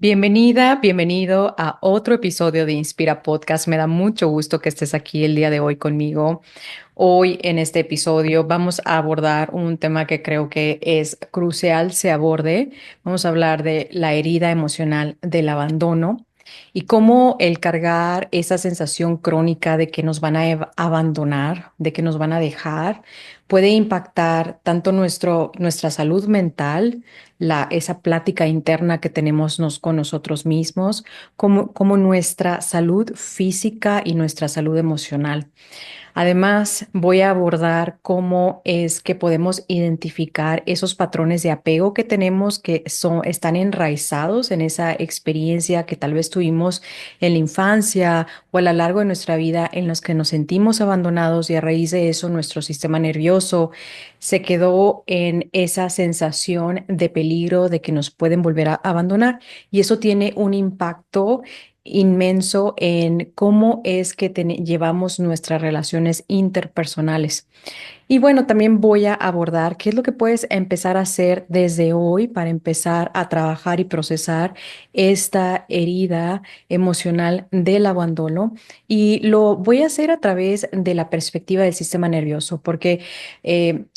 Bienvenida, bienvenido a otro episodio de Inspira Podcast. Me da mucho gusto que estés aquí el día de hoy conmigo. Hoy en este episodio vamos a abordar un tema que creo que es crucial se aborde. Vamos a hablar de la herida emocional del abandono y cómo el cargar esa sensación crónica de que nos van a abandonar, de que nos van a dejar, puede impactar tanto nuestra salud mental, esa plática interna que tenemos con nosotros mismos, como nuestra salud física y nuestra salud emocional. Además, voy a abordar cómo es que podemos identificar esos patrones de apego que tenemos están enraizados en esa experiencia que tal vez tuvimos en la infancia o a lo largo de nuestra vida en los que nos sentimos abandonados y a raíz de eso nuestro sistema nervioso se quedó en esa sensación de peligro de que nos pueden volver a abandonar y eso tiene un impacto inmenso en cómo es que llevamos nuestras relaciones interpersonales. Y bueno, también voy a abordar qué es lo que puedes empezar a hacer desde hoy para empezar a trabajar y procesar esta herida emocional del abandono. Y lo voy a hacer a través de la perspectiva del sistema nervioso, porque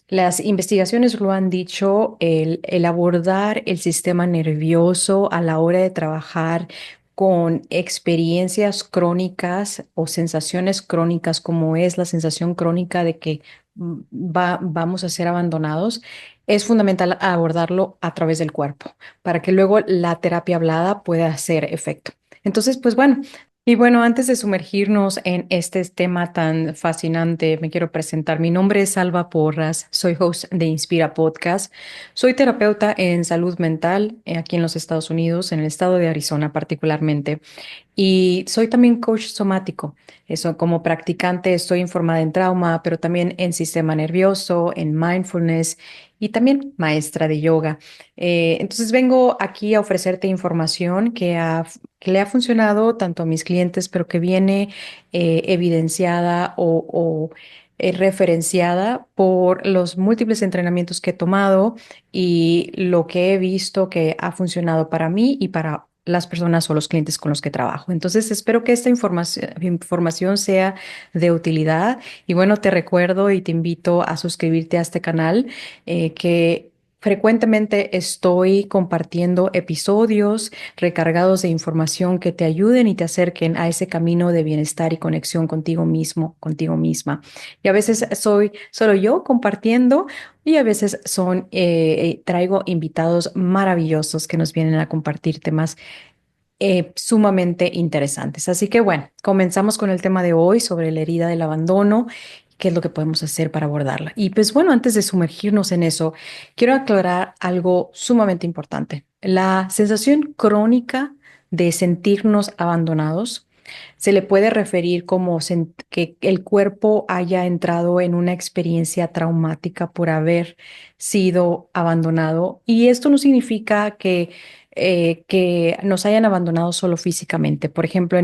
las investigaciones lo han dicho, el abordar el sistema nervioso a la hora de trabajar con experiencias crónicas o sensaciones crónicas, como es la sensación crónica de que vamos a ser abandonados, es fundamental abordarlo a través del cuerpo para que luego la terapia hablada pueda hacer efecto. Entonces, pues bueno. Y bueno, antes de sumergirnos en este tema tan fascinante, me quiero presentar. Mi nombre es Salva Porras, soy host de Inspira Podcast. Soy terapeuta en salud mental aquí en los Estados Unidos, en el estado de Arizona particularmente. Y soy también coach somático. Eso, como practicante estoy informada en trauma, pero también en sistema nervioso, en mindfulness y también maestra de yoga. Entonces vengo aquí a ofrecerte información que le ha funcionado tanto a mis clientes, pero que viene evidenciada o referenciada por los múltiples entrenamientos que he tomado y lo que he visto que ha funcionado para mí y para las personas o los clientes con los que trabajo. Entonces, espero que esta información sea de utilidad. Y bueno, te recuerdo y te invito a suscribirte a este canal que frecuentemente estoy compartiendo episodios recargados de información que te ayuden y te acerquen a ese camino de bienestar y conexión contigo mismo, contigo misma. Y a veces soy solo yo compartiendo y a veces traigo invitados maravillosos que nos vienen a compartir temas sumamente interesantes. Así que bueno, comenzamos con el tema de hoy sobre la herida del abandono. ¿Qué es lo que podemos hacer para abordarla? Y pues bueno, antes de sumergirnos en eso, quiero aclarar algo sumamente importante. La sensación crónica de sentirnos abandonados se le puede referir como que el cuerpo haya entrado en una experiencia traumática por haber sido abandonado. Y esto no significa que nos hayan abandonado solo físicamente. Por ejemplo,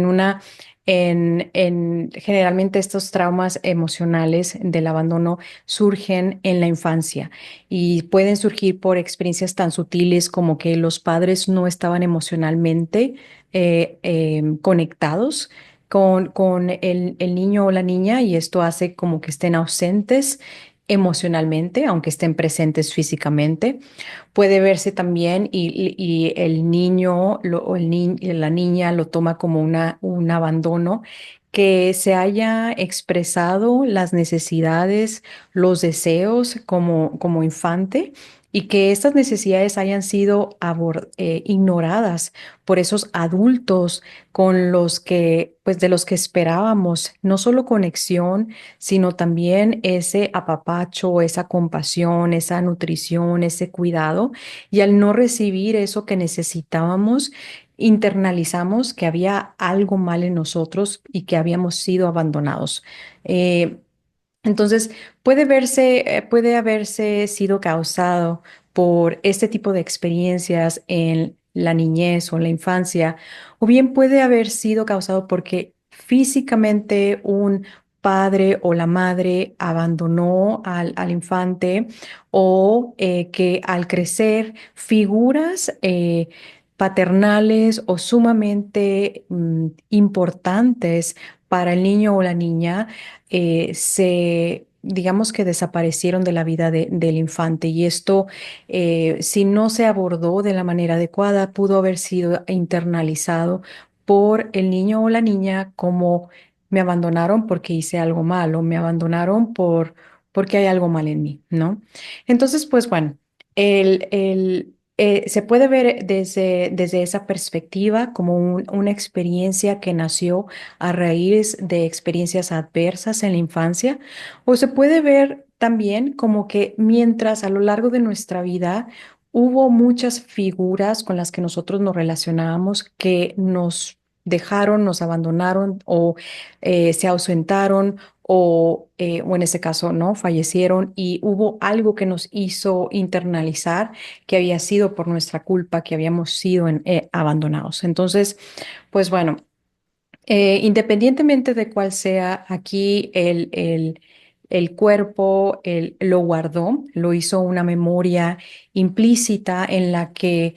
generalmente estos traumas emocionales del abandono surgen en la infancia y pueden surgir por experiencias tan sutiles como que los padres no estaban emocionalmente conectados con el niño o la niña y esto hace como que estén ausentes emocionalmente, aunque estén presentes físicamente. Puede verse también y el niño o la niña lo toma como un abandono, que se haya expresado las necesidades, los deseos como infante y que estas necesidades hayan sido ignoradas por esos adultos con los que, pues de los que esperábamos, no solo conexión, sino también ese apapacho, esa compasión, esa nutrición, ese cuidado. Y al no recibir eso que necesitábamos, internalizamos que había algo mal en nosotros y que habíamos sido abandonados. Eh, entonces, puede haberse sido causado por este tipo de experiencias en la niñez o en la infancia, o bien puede haber sido causado porque físicamente un padre o la madre abandonó al infante o que al crecer figuras paternales o sumamente importantes para el niño o la niña digamos que desaparecieron de la vida del infante. Y esto, si no se abordó de la manera adecuada, pudo haber sido internalizado por el niño o la niña como me abandonaron porque hice algo malo, me abandonaron porque hay algo mal en mí, ¿no? Entonces, pues bueno, se puede ver desde esa perspectiva como una experiencia que nació a raíz de experiencias adversas en la infancia, o se puede ver también como que mientras a lo largo de nuestra vida hubo muchas figuras con las que nosotros nos relacionábamos que nos dejaron, nos abandonaron o se ausentaron o en ese caso, ¿no? Fallecieron y hubo algo que nos hizo internalizar que había sido por nuestra culpa, que habíamos sido abandonados. Entonces, pues bueno. Independientemente de cuál sea, aquí el cuerpo lo guardó, lo hizo una memoria implícita en la que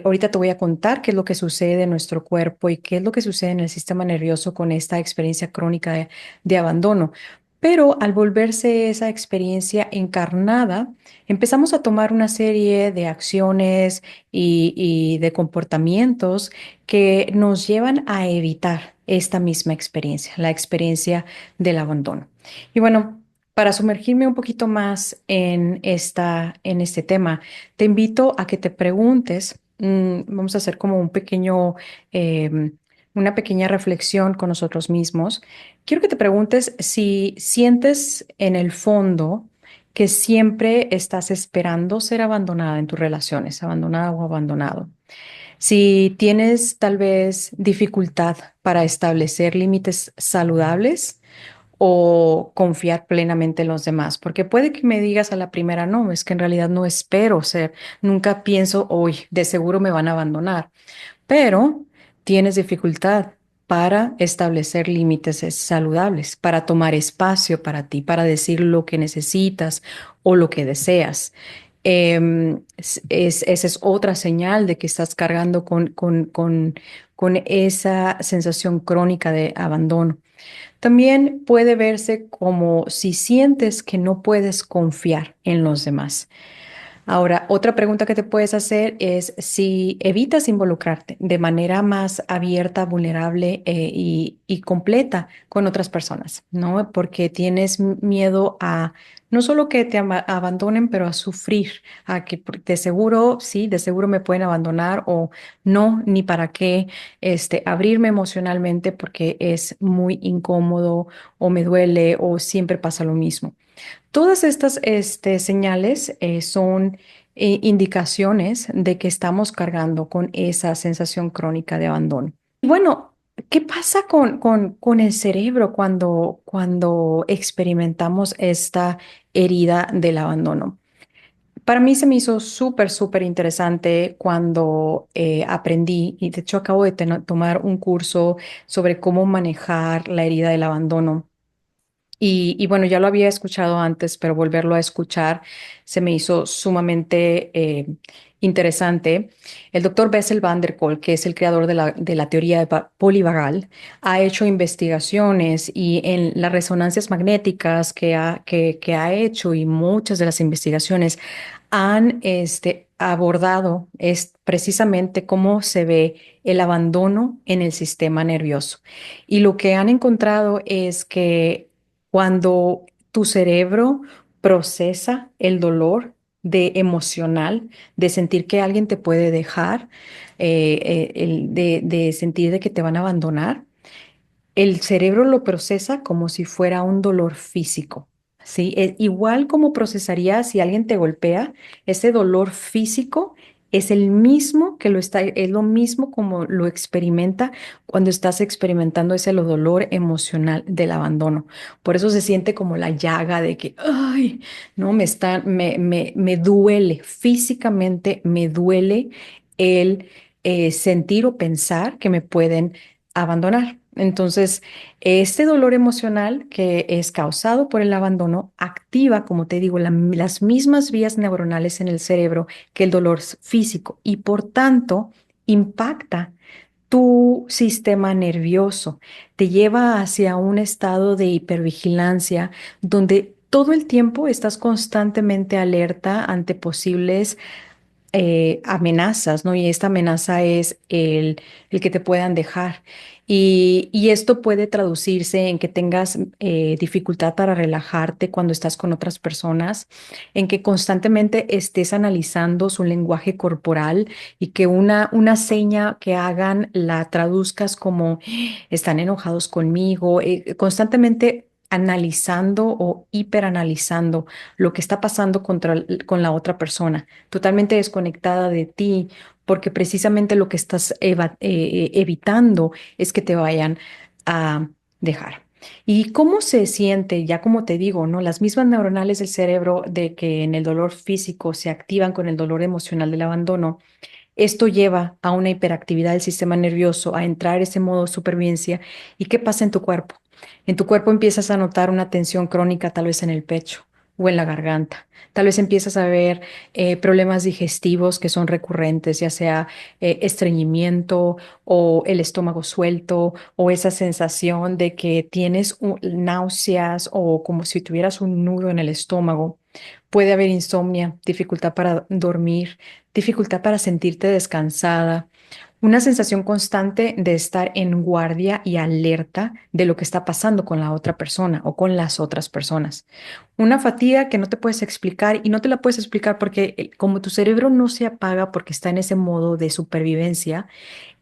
ahorita te voy a contar qué es lo que sucede en nuestro cuerpo y qué es lo que sucede en el sistema nervioso con esta experiencia crónica de abandono. Pero al volverse esa experiencia encarnada, empezamos a tomar una serie de acciones y de comportamientos que nos llevan a evitar esta misma experiencia, la experiencia del abandono. Y bueno, para sumergirme un poquito más en este tema, te invito a que te preguntes, vamos a hacer como em, una pequeña reflexión con nosotros mismos. Quiero que te preguntes si sientes en el fondo que siempre estás esperando ser abandonada en tus relaciones, abandonada o abandonado. Si tienes tal vez dificultad para establecer límites saludables o confiar plenamente en los demás, porque puede que me digas a la primera, no, es que en realidad no espero ser, nunca pienso, hoy de seguro me van a abandonar, pero tienes dificultad para establecer límites saludables, para tomar espacio para ti, para decir lo que necesitas o lo que deseas. Esa es otra señal de que estás cargando con esa sensación crónica de abandono. También puede verse como si sientes que no puedes confiar en los demás. Ahora, otra pregunta que te puedes hacer es si evitas involucrarte de manera más abierta, vulnerable y completa con otras personas, ¿no? Porque tienes miedo a no solo que te abandonen, pero a sufrir, a que de seguro, sí, de seguro me pueden abandonar o no, ni para qué, abrirme emocionalmente porque es muy incómodo o me duele o siempre pasa lo mismo. Todas estas señales son indicaciones de que estamos cargando con esa sensación crónica de abandono. Y bueno, ¿qué pasa con el cerebro cuando experimentamos esta herida del abandono? Para mí se me hizo súper interesante cuando aprendí, y de hecho acabo de tomar un curso sobre cómo manejar la herida del abandono. Y bueno, ya lo había escuchado antes, pero volverlo a escuchar se me hizo sumamente interesante. El doctor Bessel van der Kolk, que es el creador de la teoría polivagal, ha hecho investigaciones y en las resonancias magnéticas que ha hecho y muchas de las investigaciones han abordado precisamente cómo se ve el abandono en el sistema nervioso. Y lo que han encontrado es que cuando tu cerebro procesa el dolor de emocional, de sentir que alguien te puede dejar, de sentir de que te van a abandonar, el cerebro lo procesa como si fuera un dolor físico, ¿sí? Igual como procesaría si alguien te golpea, ese dolor físico es el mismo es lo mismo como lo experimenta cuando estás experimentando ese dolor emocional del abandono. Por eso se siente como la llaga de que, ay, no, me duele, físicamente me duele el sentir o pensar que me pueden abandonar. Entonces, este dolor emocional que es causado por el abandono activa, como te digo, las mismas vías neuronales en el cerebro que el dolor físico y por tanto impacta tu sistema nervioso, te lleva hacia un estado de hipervigilancia donde todo el tiempo estás constantemente alerta ante posibles amenazas, ¿no? Y esta amenaza es el que te puedan dejar. Y esto puede traducirse en que tengas dificultad para relajarte cuando estás con otras personas, en que constantemente estés analizando su lenguaje corporal y que una seña que hagan la traduzcas como están enojados conmigo, constantemente analizando o hiperanalizando lo que está pasando con la otra persona, totalmente desconectada de ti, porque precisamente lo que estás evitando es que te vayan a dejar. ¿Y cómo se siente? Ya como te digo, ¿no? Las mismas neuronales del cerebro de que en el dolor físico se activan con el dolor emocional del abandono, esto lleva a una hiperactividad del sistema nervioso, a entrar en ese modo de supervivencia. ¿Y qué pasa en tu cuerpo? En tu cuerpo empiezas a notar una tensión crónica tal vez en el pecho o en la garganta. Tal vez empiezas a ver problemas digestivos que son recurrentes, ya sea estreñimiento o el estómago suelto o esa sensación de que tienes náuseas o como si tuvieras un nudo en el estómago. Puede haber insomnia, dificultad para dormir, dificultad para sentirte descansada, una sensación constante de estar en guardia y alerta de lo que está pasando con la otra persona o con las otras personas. Una fatiga que no te puedes explicar y no te la puedes explicar porque como tu cerebro no se apaga porque está en ese modo de supervivencia,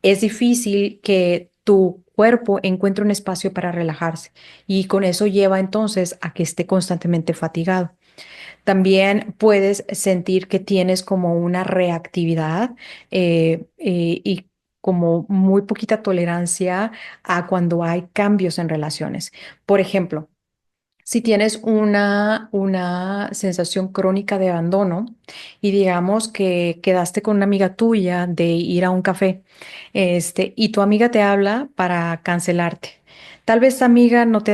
es difícil que tu cuerpo encuentre un espacio para relajarse y con eso lleva entonces a que esté constantemente fatigado. También puedes sentir que tienes como una reactividad y como muy poquita tolerancia a cuando hay cambios en relaciones. Por ejemplo, si tienes una sensación crónica de abandono y digamos que quedaste con una amiga tuya de ir a un café, y tu amiga te habla para cancelarte. Tal vez tu amiga no te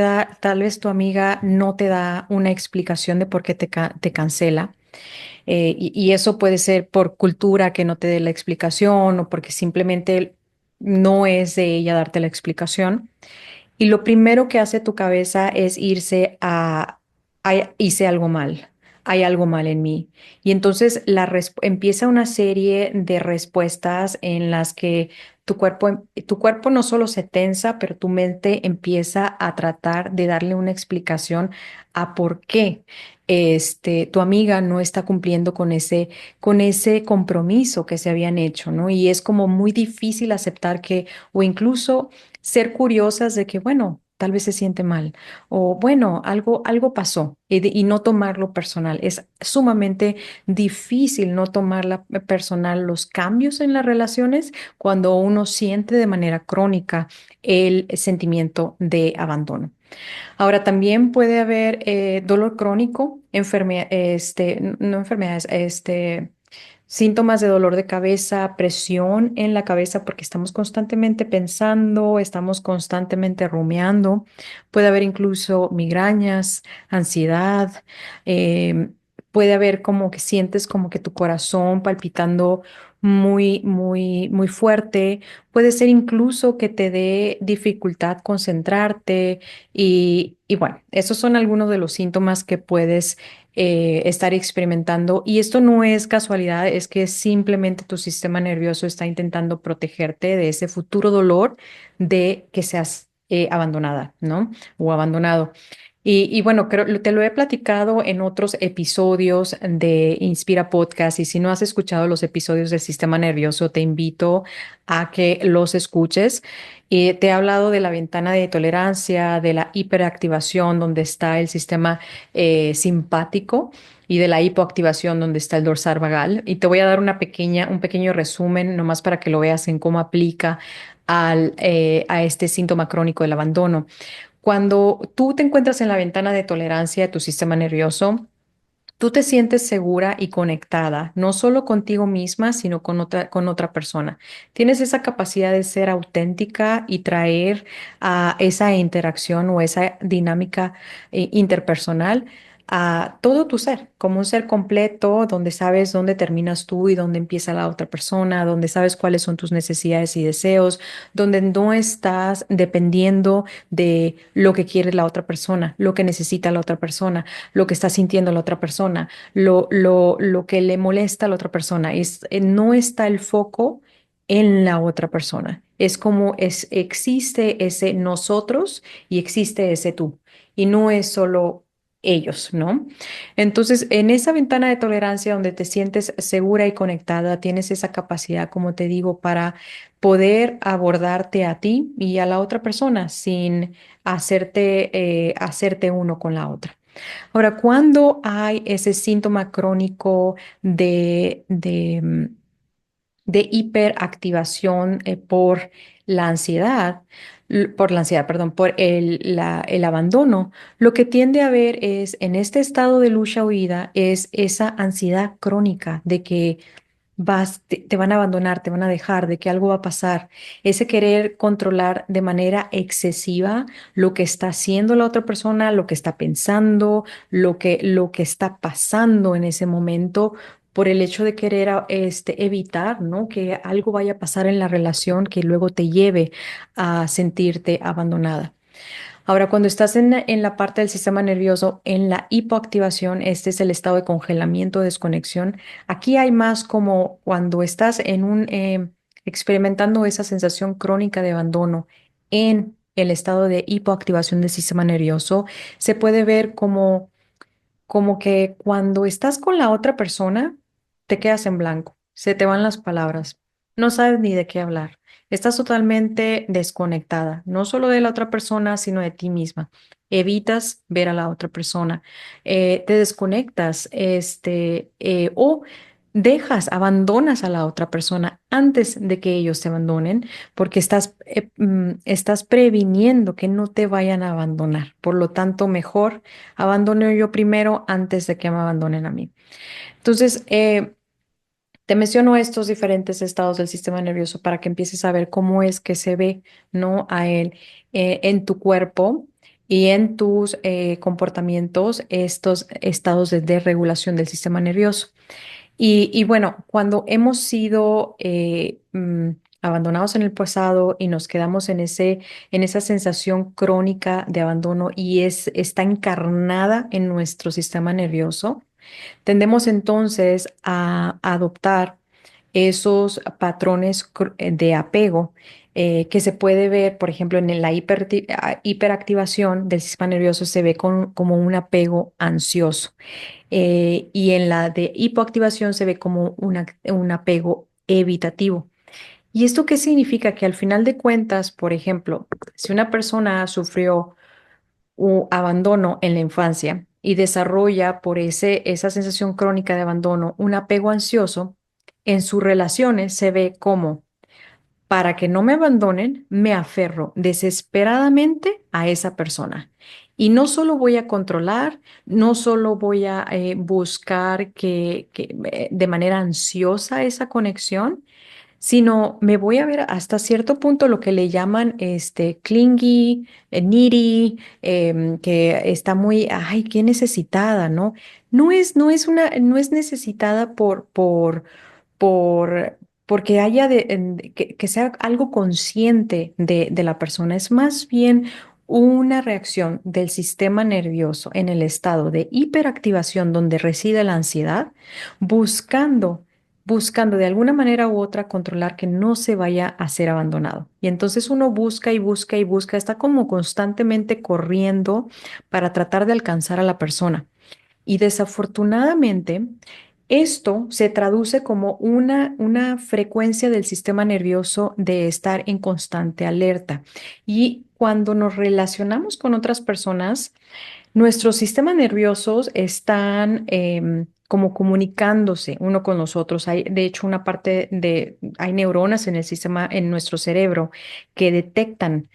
da una explicación de por qué te cancela. Y eso puede ser por cultura que no te dé la explicación o porque simplemente no es de ella darte la explicación. Y lo primero que hace tu cabeza es irse hice algo mal, hay algo mal en mí. Y entonces empieza una serie de respuestas en las que tu cuerpo no solo se tensa, pero tu mente empieza a tratar de darle una explicación a por qué tu amiga no está cumpliendo con ese compromiso que se habían hecho, ¿no? Y es como muy difícil aceptar que, o incluso ser curiosas de que, bueno, tal vez se siente mal o bueno, algo pasó y no tomarlo personal. Es sumamente difícil no tomarla personal los cambios en las relaciones cuando uno siente de manera crónica el sentimiento de abandono. Ahora, también puede haber dolor crónico, no enfermedades, síntomas de dolor de cabeza, presión en la cabeza porque estamos constantemente pensando, estamos constantemente rumiando. Puede haber incluso migrañas, ansiedad. em, Puede haber como que sientes como que tu corazón palpitando muy fuerte. Puede ser incluso que te dé dificultad concentrarte y bueno, esos son algunos de los síntomas que puedes estar experimentando. Y esto no es casualidad, es que simplemente tu sistema nervioso está intentando protegerte de ese futuro dolor de que seas abandonada, ¿no? O abandonado. Y bueno, te lo he platicado en otros episodios de Inspira Podcast y si no has escuchado los episodios del sistema nervioso, te invito a que los escuches. Y te he hablado de la ventana de tolerancia, de la hiperactivación donde está el sistema simpático y de la hipoactivación donde está el dorsal vagal. Y te voy a dar un pequeño resumen nomás para que lo veas en cómo aplica a este síntoma crónico del abandono. Cuando tú te encuentras en la ventana de tolerancia de tu sistema nervioso, tú te sientes segura y conectada, no solo contigo misma, sino con otra persona. Tienes esa capacidad de ser auténtica y traer a esa interacción o esa dinámica interpersonal a todo tu ser, como un ser completo, donde sabes dónde terminas tú y dónde empieza la otra persona, donde sabes cuáles son tus necesidades y deseos, donde no estás dependiendo de lo que quiere la otra persona, lo que necesita la otra persona, lo que está sintiendo la otra persona, lo que le molesta a la otra persona. No está el foco en la otra persona. Es como existe ese nosotros y existe ese tú. Y no es solo ellos, ¿no? Entonces, en esa ventana de tolerancia donde te sientes segura y conectada, tienes esa capacidad, como te digo, para poder abordarte a ti y a la otra persona sin hacerte uno con la otra. Ahora, cuando hay ese síntoma crónico de hiperactivación por la ansiedad, perdón, por el abandono, lo que tiende a ver es en este estado de lucha-huida es esa ansiedad crónica de que te van a abandonar, te van a dejar, de que algo va a pasar, ese querer controlar de manera excesiva lo que está haciendo la otra persona, lo que está pensando, lo que está pasando en ese momento por el hecho de querer evitar, ¿no? Que algo vaya a pasar en la relación que luego te lleve a sentirte abandonada. Ahora, cuando estás en la parte del sistema nervioso, en la hipoactivación, este es el estado de congelamiento, desconexión. Aquí hay más como cuando estás experimentando esa sensación crónica de abandono en el estado de hipoactivación del sistema nervioso, se puede ver como que cuando estás con la otra persona, te quedas en blanco, se te van las palabras, no sabes ni de qué hablar, estás totalmente desconectada, no solo de la otra persona, sino de ti misma. Evitas ver a la otra persona, te desconectas, o abandonas a la otra persona antes de que ellos te abandonen, porque estás previniendo que no te vayan a abandonar. Por lo tanto, mejor abandono yo primero antes de que me abandonen a mí. Entonces, te menciono estos diferentes estados del sistema nervioso para que empieces a ver cómo es que se ve, ¿no? A él en tu cuerpo y en tus comportamientos, estos estados de desregulación del sistema nervioso. Y bueno, cuando hemos sido abandonados en el pasado y nos quedamos en esa sensación crónica de abandono y está encarnada en nuestro sistema nervioso, tendemos entonces a adoptar esos patrones de apego que se puede ver, por ejemplo, en la hiperactivación del sistema nervioso se ve como un apego ansioso, y en la de hipoactivación se ve como un apego evitativo. ¿Y esto qué significa? Que al final de cuentas, por ejemplo, si una persona sufrió abandono en la infancia y desarrolla por esa sensación crónica de abandono un apego ansioso, en sus relaciones se ve como para que no me abandonen, me aferro desesperadamente a esa persona. Y no solo voy a controlar, no solo voy a buscar de manera ansiosa esa conexión, sino me voy a ver hasta cierto punto lo que le llaman clingy, needy, que está muy, ay, qué necesitada, ¿no? No es necesitada por, porque haya que sea algo consciente de la persona, es más bien una reacción del sistema nervioso en el estado de hiperactivación donde reside la ansiedad, buscando buscando de alguna manera u otra controlar que no se vaya a ser abandonado. Y entonces uno busca y busca y busca, está como constantemente corriendo para tratar de alcanzar a la persona. Y desafortunadamente, esto se traduce como una frecuencia del sistema nervioso de estar en constante alerta. Y cuando nos relacionamos con otras personas, nuestros sistemas nerviosos están como comunicándose uno con los otros. Hay, de hecho, hay neuronas en el sistema, en nuestro cerebro, que detectan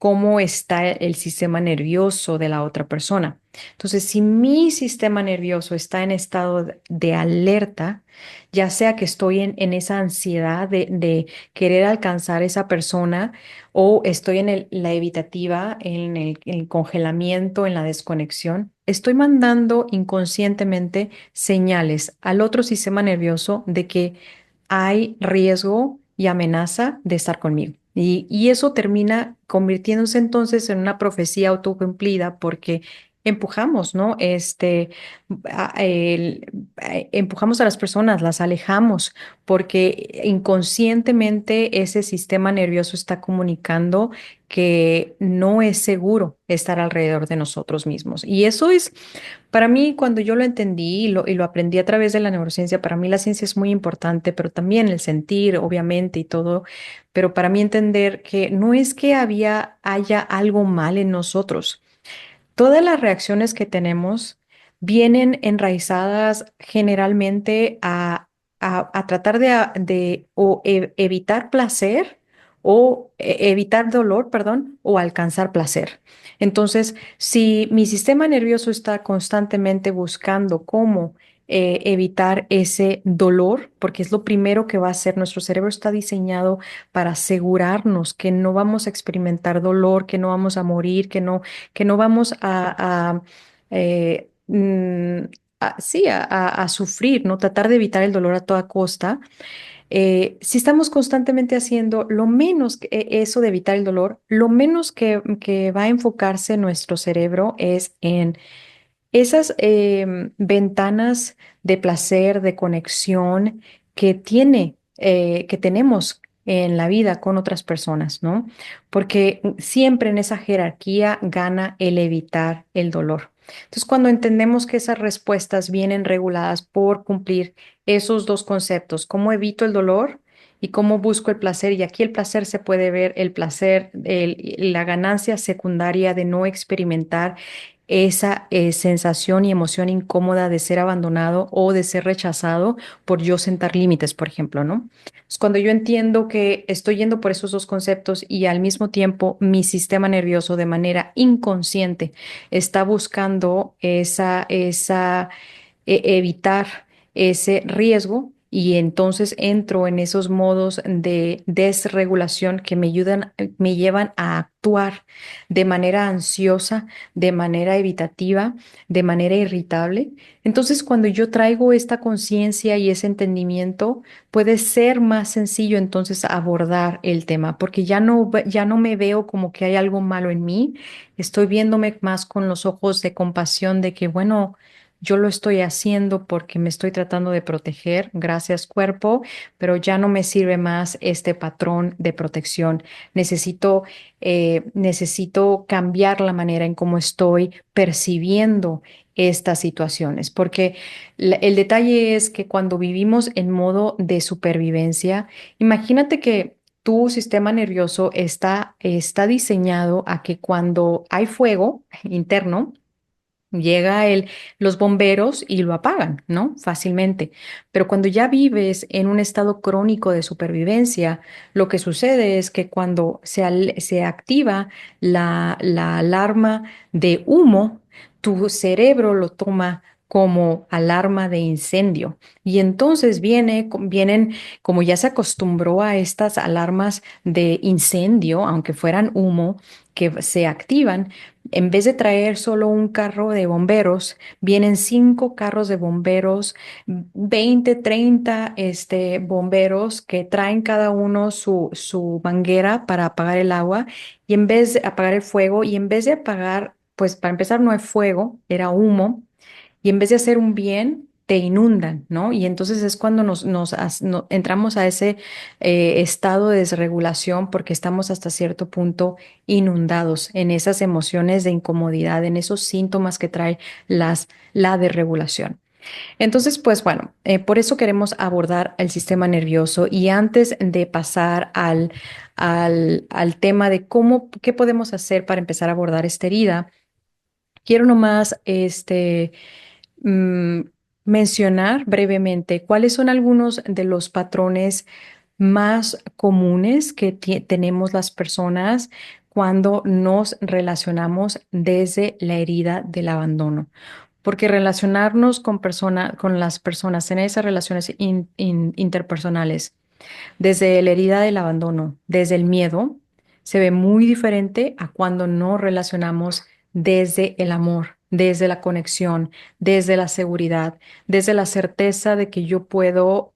cómo está el sistema nervioso de la otra persona. Entonces, si mi sistema nervioso está en estado de alerta, ya sea que estoy en esa ansiedad de querer alcanzar esa persona o estoy en la evitativa, en el congelamiento, en la desconexión, estoy mandando inconscientemente señales al otro sistema nervioso de que hay riesgo y amenaza de estar conmigo. Y eso termina convirtiéndose entonces en una profecía autocumplida porque empujamos, ¿no? Empujamos a las personas, las alejamos porque inconscientemente ese sistema nervioso está comunicando que no es seguro estar alrededor de nosotros mismos. Y eso es, para mí, cuando yo lo entendí y lo aprendí a través de la neurociencia, para mí la ciencia es muy importante, pero también el sentir, obviamente, y todo, pero para mí entender que no es que haya algo mal en nosotros. Todas las reacciones que tenemos vienen enraizadas generalmente a tratar de o evitar placer o evitar dolor, perdón, o alcanzar placer. Entonces, si mi sistema nervioso está constantemente buscando cómo evitar ese dolor, porque es lo primero que va a hacer, nuestro cerebro está diseñado para asegurarnos que no vamos a experimentar dolor, que no vamos a morir, que no vamos eh, mm, sí, a sufrir, ¿no? Tratar de evitar el dolor a toda costa. Si estamos constantemente haciendo lo menos eso de evitar el dolor, lo menos que va a enfocarse nuestro cerebro es en esas ventanas de placer, de conexión que tenemos en la vida con otras personas, ¿no? Porque siempre en esa jerarquía gana el evitar el dolor. Entonces, cuando entendemos que esas respuestas vienen reguladas por cumplir esos dos conceptos, cómo evito el dolor y cómo busco el placer, y aquí el placer se puede ver, el placer, la ganancia secundaria de no experimentar esa sensación y emoción incómoda de ser abandonado o de ser rechazado por yo sentar límites, por ejemplo, ¿no? Es cuando yo entiendo que estoy yendo por esos dos conceptos y al mismo tiempo mi sistema nervioso de manera inconsciente está buscando evitar ese riesgo. Y entonces entro en esos modos de desregulación que me llevan a actuar de manera ansiosa, de manera evitativa, de manera irritable. Entonces, cuando yo traigo esta conciencia y ese entendimiento, puede ser más sencillo entonces abordar el tema, porque ya no me veo como que hay algo malo en mí, estoy viéndome más con los ojos de compasión de que, bueno, yo lo estoy haciendo porque me estoy tratando de proteger, gracias cuerpo, pero ya no me sirve más este patrón de protección. Necesito cambiar la manera en cómo estoy percibiendo estas situaciones, porque el detalle es que cuando vivimos en modo de supervivencia, imagínate que tu sistema nervioso está diseñado a que cuando hay fuego interno, llega los bomberos y lo apagan, ¿no? Fácilmente. Pero cuando ya vives en un estado crónico de supervivencia, lo que sucede es que cuando se activa la alarma de humo, tu cerebro lo toma como alarma de incendio. Y entonces vienen, como ya se acostumbró a estas alarmas de incendio, aunque fueran humo, que se activan, en vez de traer solo un carro de bomberos, vienen 5 carros de bomberos, 20, 30 bomberos que traen cada uno su manguera para apagar el agua y en vez de apagar el fuego y en vez de apagar, pues para empezar no hay fuego, era humo y en vez de hacer un bien, te inundan, ¿no? Y entonces es cuando entramos a ese estado de desregulación porque estamos hasta cierto punto inundados en esas emociones de incomodidad, en esos síntomas que trae la desregulación. Entonces, pues bueno, por eso queremos abordar el sistema nervioso y antes de pasar al tema de qué podemos hacer para empezar a abordar esta herida, quiero nomás mm, mencionar brevemente cuáles son algunos de los patrones más comunes que tenemos las personas cuando nos relacionamos desde la herida del abandono. Porque relacionarnos con las personas en esas relaciones interpersonales, desde la herida del abandono, desde el miedo, se ve muy diferente a cuando nos relacionamos desde el amor, desde la conexión, desde la seguridad, desde la certeza de que yo puedo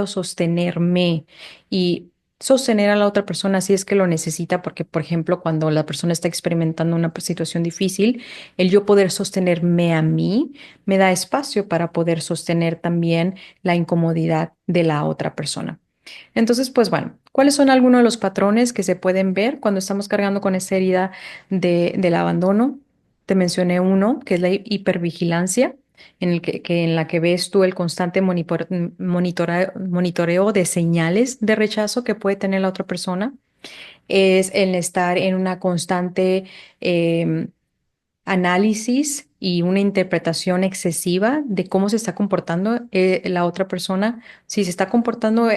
sostenerme y sostener a la otra persona si es que lo necesita, porque, por ejemplo, cuando la persona está experimentando una situación difícil, el yo poder sostenerme a mí me da espacio para poder sostener también la incomodidad de la otra persona. Entonces, pues bueno, ¿cuáles son algunos de los patrones que se pueden ver cuando estamos cargando con esta herida del abandono? Te mencioné uno, que es la hipervigilancia, en la que ves tú el constante monitoreo de señales de rechazo que puede tener la otra persona. Es el estar en una constante em, análisis y una interpretación excesiva de cómo se está comportando la otra persona. Si se está comportando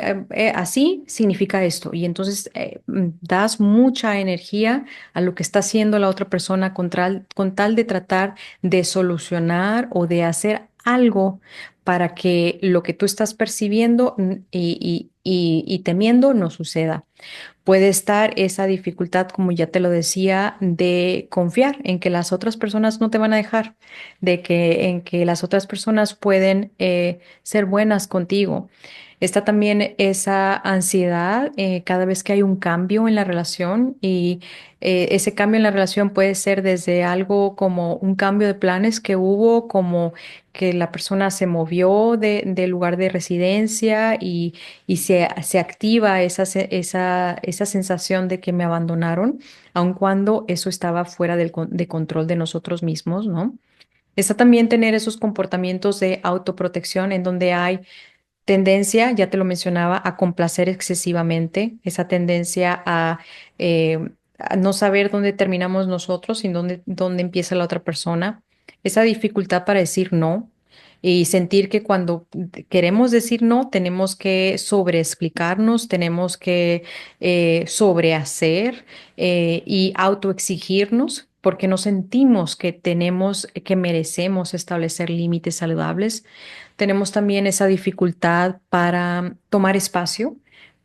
así, significa esto. Y entonces das mucha energía a lo que está haciendo la otra persona con tal de tratar de solucionar o de hacer algo para que lo que tú estás percibiendo y temiendo no suceda. Puede estar esa dificultad, como ya te lo decía, de confiar en que las otras personas no te van a dejar, en que las otras personas pueden ser buenas contigo. Está también esa ansiedad cada vez que hay un cambio en la relación y ese cambio en la relación puede ser desde algo como un cambio de planes que hubo, como que la persona se movió de lugar de residencia y se activa esa sensación de que me abandonaron, aun cuando eso estaba fuera de control de nosotros mismos, ¿no? Está también tener esos comportamientos de autoprotección en donde hay tendencia, ya te lo mencionaba, a complacer excesivamente, esa tendencia a no saber dónde terminamos nosotros y dónde empieza la otra persona, esa dificultad para decir no y sentir que cuando queremos decir no, tenemos que sobreexplicarnos, tenemos que sobrehacer y autoexigirnos. Porque no sentimos que que merecemos establecer límites saludables. Tenemos también esa dificultad para tomar espacio,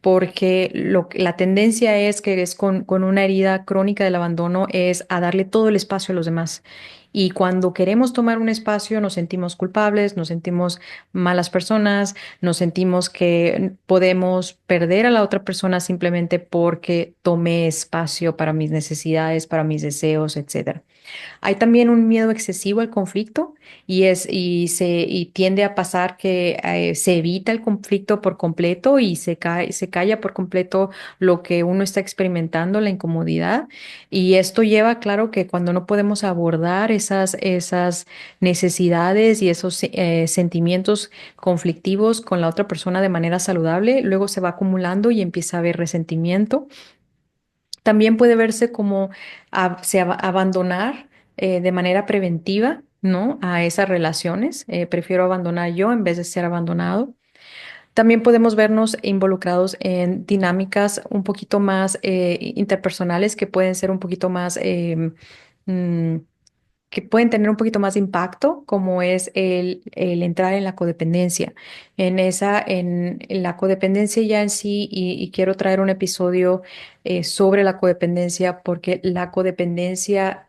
porque la tendencia es que es con una herida crónica del abandono es a darle todo el espacio a los demás. Y cuando queremos tomar un espacio nos sentimos culpables, nos sentimos malas personas, nos sentimos que podemos perder a la otra persona simplemente porque tomé espacio para mis necesidades, para mis deseos, etcétera. Hay también un miedo excesivo al conflicto y tiende a pasar que se evita el conflicto por completo y se calla por completo lo que uno está experimentando, la incomodidad. Y esto lleva, claro, que cuando no podemos abordar esas necesidades y esos sentimientos conflictivos con la otra persona de manera saludable, luego se va acumulando y empieza a haber resentimiento. También puede verse como abandonar de manera preventiva, ¿no? A esas relaciones. Prefiero abandonar yo en vez de ser abandonado. También podemos vernos involucrados en dinámicas un poquito más interpersonales que pueden ser un poquito más mm, que pueden tener un poquito más de impacto, como es el entrar en la codependencia. En la codependencia ya en sí, y quiero traer un episodio sobre la codependencia, porque la codependencia,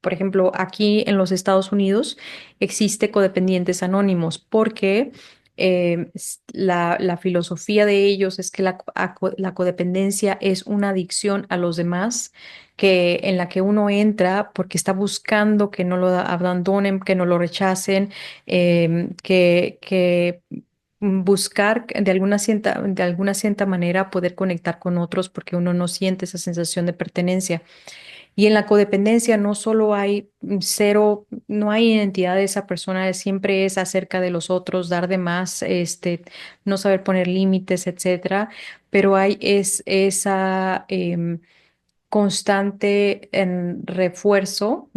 por ejemplo, aquí en los Estados Unidos existe codependientes anónimos, porque la filosofía de ellos es que la codependencia es una adicción a los demás en la que uno entra porque está buscando que no lo abandonen, que no lo rechacen, que buscar de alguna cierta manera poder conectar con otros porque uno no siente esa sensación de pertenencia. Y en la codependencia no solo hay cero, no hay identidad de esa persona, siempre es acerca de los otros, dar de más, no saber poner límites, etcétera, pero hay esa constante en refuerzo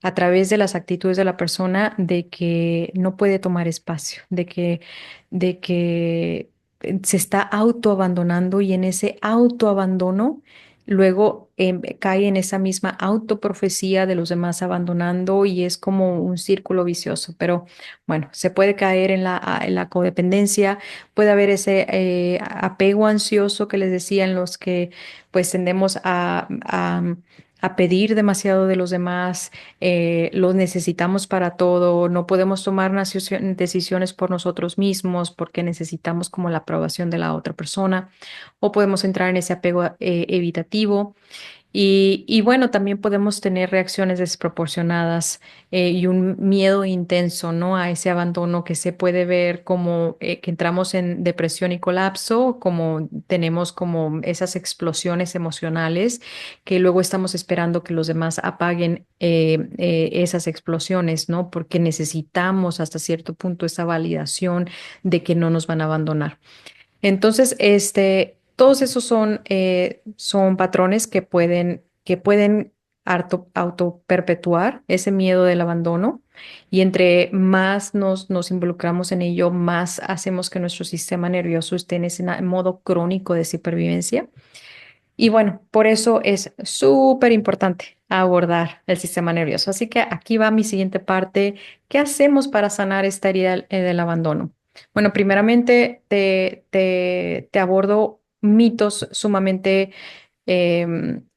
a través de las actitudes de la persona de que no puede tomar espacio, de que se está autoabandonando y en ese autoabandono luego cae en esa misma autoprofecía de los demás abandonando y es como un círculo vicioso. Pero bueno, se puede caer en en la codependencia, puede haber ese apego ansioso que les decía en los que pues tendemos a pedir demasiado de los demás, los necesitamos para todo, no podemos tomar decisiones por nosotros mismos porque necesitamos como la aprobación de la otra persona, o podemos entrar en ese apego evitativo. Y bueno, también podemos tener reacciones desproporcionadas y un miedo intenso, ¿no? A ese abandono que se puede ver como que entramos en depresión y colapso, como tenemos como esas explosiones emocionales que luego estamos esperando que los demás apaguen esas explosiones, ¿no? Porque necesitamos hasta cierto punto esa validación de que no nos van a abandonar. Entonces, todos esos son patrones que pueden auto perpetuar ese miedo del abandono y entre más nos involucramos en ello, más hacemos que nuestro sistema nervioso esté en ese modo crónico de supervivencia. Y bueno, por eso es súper importante abordar el sistema nervioso. Así que aquí va mi siguiente parte. ¿Qué hacemos para sanar esta herida del abandono? Bueno, primeramente te abordo mitos sumamente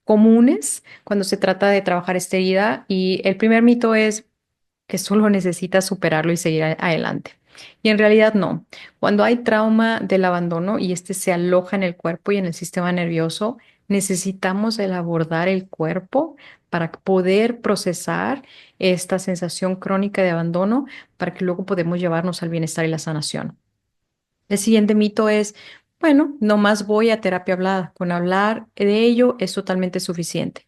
comunes cuando se trata de trabajar esta herida. Y el primer mito es que solo necesitas superarlo y seguir adelante. Y en realidad no. Cuando hay trauma del abandono y este se aloja en el cuerpo y en el sistema nervioso, necesitamos el abordar el cuerpo para poder procesar esta sensación crónica de abandono para que luego podamos llevarnos al bienestar y la sanación. El siguiente mito es, bueno, no más voy a terapia hablada. Con hablar de ello es totalmente suficiente.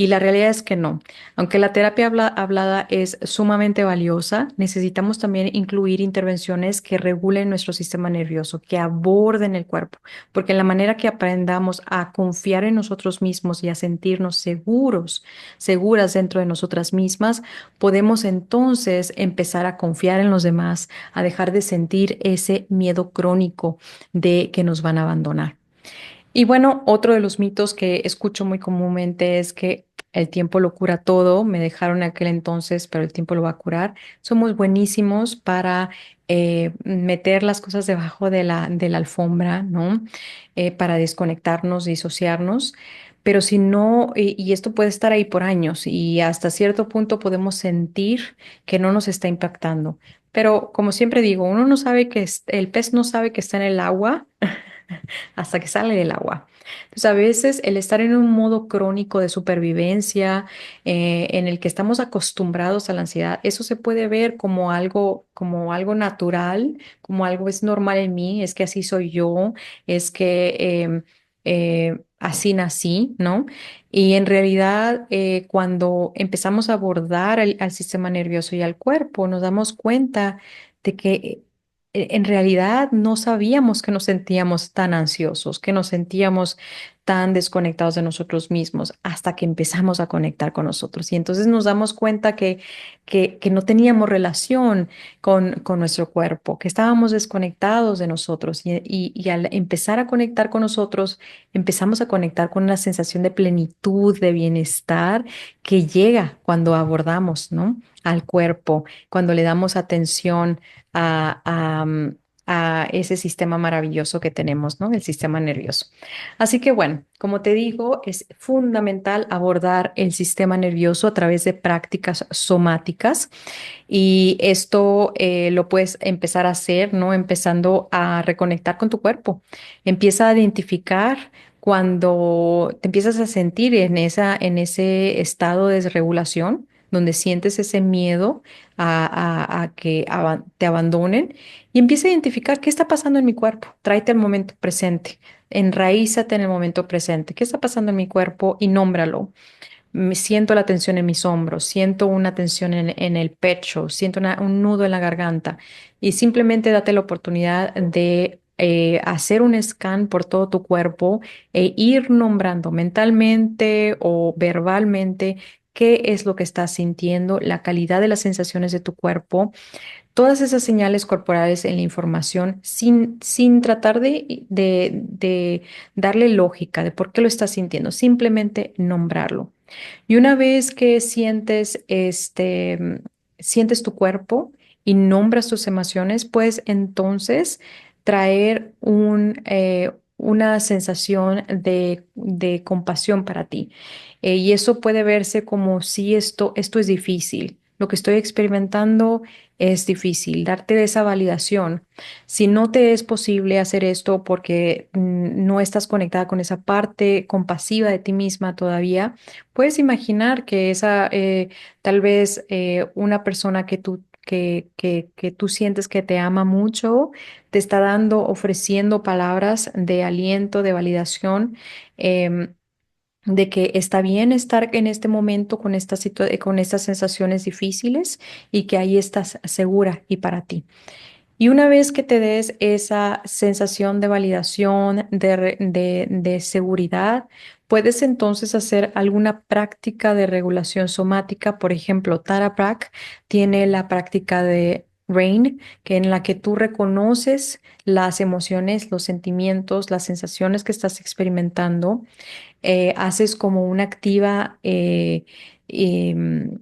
Y la realidad es que no. Aunque la terapia hablada es sumamente valiosa, necesitamos también incluir intervenciones que regulen nuestro sistema nervioso, que aborden el cuerpo, porque en la manera que aprendamos a confiar en nosotros mismos y a sentirnos seguros, seguras dentro de nosotras mismas, podemos entonces empezar a confiar en los demás, a dejar de sentir ese miedo crónico de que nos van a abandonar. Y bueno, otro de los mitos que escucho muy comúnmente es que el tiempo lo cura todo. Me dejaron en aquel entonces, pero el tiempo lo va a curar. Somos buenísimos para meter las cosas debajo de de la alfombra, ¿no? Para desconectarnos, disociarnos. Pero si no, y esto puede estar ahí por años y hasta cierto punto podemos sentir que no nos está impactando. Pero como siempre digo, uno no sabe el pez no sabe que está en el agua hasta que sale del agua. Entonces, a veces el estar en un modo crónico de supervivencia, en el que estamos acostumbrados a la ansiedad, eso se puede ver como algo natural, como algo es normal en mí, es que así soy yo, es que así nací, ¿no? Y en realidad, cuando empezamos a abordar al sistema nervioso y al cuerpo, nos damos cuenta de que en realidad no sabíamos que nos sentíamos tan ansiosos, que nos sentíamos tan desconectados de nosotros mismos hasta que empezamos a conectar con nosotros. Y entonces nos damos cuenta que no teníamos relación con nuestro cuerpo, que estábamos desconectados de nosotros. Y al empezar a conectar con nosotros, empezamos a conectar con una sensación de plenitud, de bienestar que llega cuando abordamos, ¿no? Al cuerpo, cuando le damos atención a, a, a ese sistema maravilloso que tenemos, ¿no? El sistema nervioso. Así que bueno, como te digo, es fundamental abordar el sistema nervioso a través de prácticas somáticas y esto lo puedes empezar a hacer, ¿no? Empezando a reconectar con tu cuerpo. Empieza a identificar cuando te empiezas a sentir en ese estado de desregulación, donde sientes ese miedo a que te abandonen y empieza a identificar qué está pasando en mi cuerpo. Tráete el momento presente, enraízate en el momento presente. ¿Qué está pasando en mi cuerpo? Y nómbralo. Siento la tensión en mis hombros, siento una tensión en el pecho, siento un nudo en la garganta y simplemente date la oportunidad de hacer un scan por todo tu cuerpo e ir nombrando mentalmente o verbalmente qué es lo que estás sintiendo, la calidad de las sensaciones de tu cuerpo, todas esas señales corporales en la información sin tratar de darle lógica de por qué lo estás sintiendo, simplemente nombrarlo. Y una vez que sientes tu cuerpo y nombras tus emociones, puedes entonces traer una sensación de compasión para ti. Y eso puede verse como si esto es difícil. Lo que estoy experimentando es difícil. Darte esa validación. Si no te es posible hacer esto porque no estás conectada con esa parte compasiva de ti misma todavía, puedes imaginar que tal vez una persona que tú sientes que te ama mucho, te está ofreciendo palabras de aliento, de validación, em, de que está bien estar en este momento con con estas sensaciones difíciles y que ahí estás segura y para ti. Y una vez que te des esa sensación de validación, de seguridad, puedes entonces hacer alguna práctica de regulación somática. Por ejemplo, Tara Brach tiene la práctica de RAIN, que en la que tú reconoces las emociones, los sentimientos, las sensaciones que estás experimentando, haces como una activa em,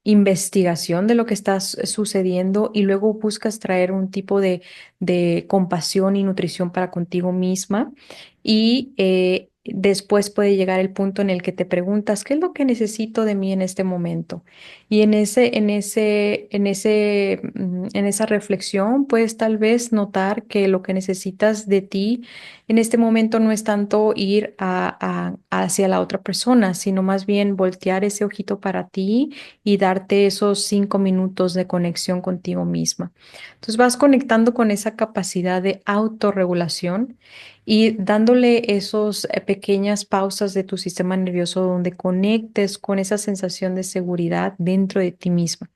investigación de lo que está sucediendo y luego buscas traer un tipo de compasión y nutrición para contigo misma y después puede llegar el punto en el que te preguntas, ¿qué es lo que necesito de mí en este momento? Y en esa reflexión puedes tal vez notar que lo que necesitas de ti en este momento no es tanto ir hacia la otra persona, sino más bien voltear ese ojito para ti y darte esos 5 minutos de conexión contigo misma. Entonces vas conectando con esa capacidad de autorregulación y dándole esos pequeñas pausas de tu sistema nervioso donde conectes con esa sensación de seguridad dentro de ti misma.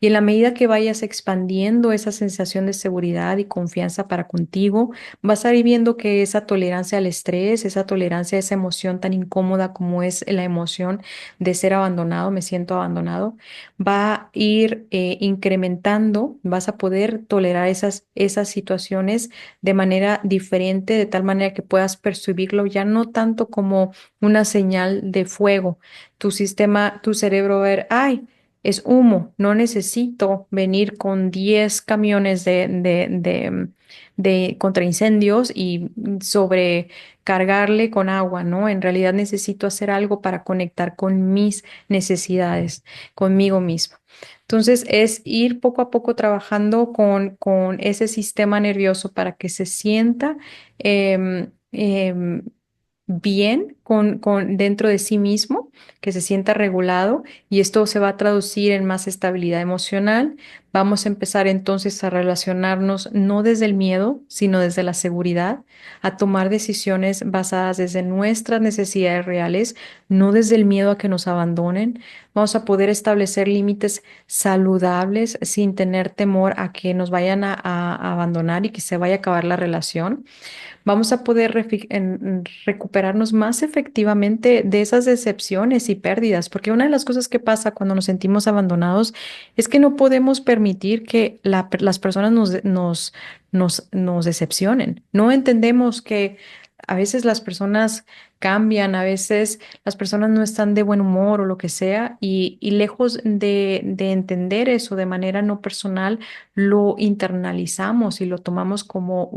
Y en la medida que vayas expandiendo esa sensación de seguridad y confianza para contigo, vas a ir viendo que esa tolerancia al estrés, esa tolerancia a esa emoción tan incómoda como es la emoción de ser abandonado, me siento abandonado, va a ir incrementando, vas a poder tolerar esas situaciones de manera diferente, de tal manera que puedas percibirlo ya no tanto como una señal de fuego. Tu cerebro ver, ay, es humo, no necesito venir con 10 camiones contra incendios y sobrecargarle con agua, ¿no? En realidad necesito hacer algo para conectar con mis necesidades, conmigo misma. Entonces es ir poco a poco trabajando con ese sistema nervioso para que se sienta bien dentro de sí mismo, que se sienta regulado y esto se va a traducir en más estabilidad emocional. Vamos a empezar entonces a relacionarnos no desde el miedo, sino desde la seguridad, a tomar decisiones basadas desde nuestras necesidades reales, no desde el miedo a que nos abandonen. Vamos a poder establecer límites saludables sin tener temor a que nos vayan a abandonar y que se vaya a acabar la relación. Vamos a poder recuperarnos más efectivamente de esas decepciones y pérdidas, porque una de las cosas que pasa cuando nos sentimos abandonados es que no podemos permitir que las personas nos decepcionen. No entendemos que a veces las personas cambian, a veces las personas no están de buen humor o lo que sea, y lejos de entender eso de manera no personal, lo internalizamos y lo tomamos como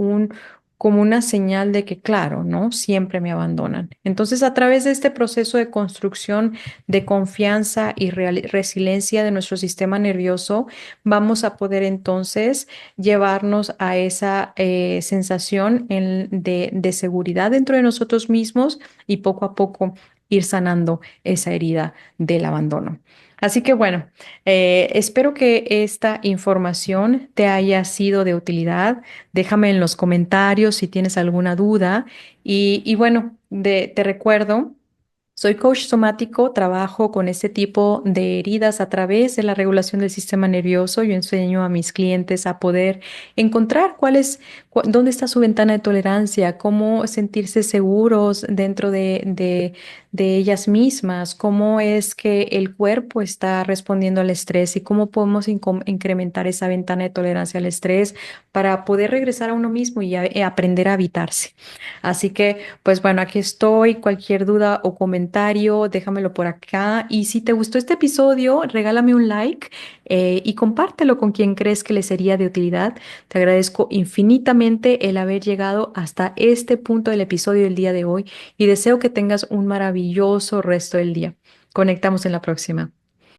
una señal de que, claro, ¿no? Siempre me abandonan. Entonces, a través de este proceso de construcción de confianza y resiliencia de nuestro sistema nervioso, vamos a poder entonces llevarnos a esa sensación de seguridad dentro de nosotros mismos y poco a poco ir sanando esa herida del abandono. Así que bueno, espero que esta información te haya sido de utilidad. Déjame en los comentarios si tienes alguna duda. Y bueno, te recuerdo Soy coach somático, trabajo con este tipo de heridas a través de la regulación del sistema nervioso. Yo enseño a mis clientes a poder encontrar dónde está su ventana de tolerancia, cómo sentirse seguros dentro de ellas mismas, cómo es que el cuerpo está respondiendo al estrés y cómo podemos incrementar esa ventana de tolerancia al estrés para poder regresar a uno mismo y aprender a habitarse. Así que, pues bueno, aquí estoy. Cualquier duda o comentario, déjamelo por acá. Y si te gustó este episodio, regálame un like y compártelo con quien crees que le sería de utilidad. Te agradezco infinitamente el haber llegado hasta este punto del episodio del día de hoy y deseo que tengas un maravilloso resto del día. Conectamos en la próxima.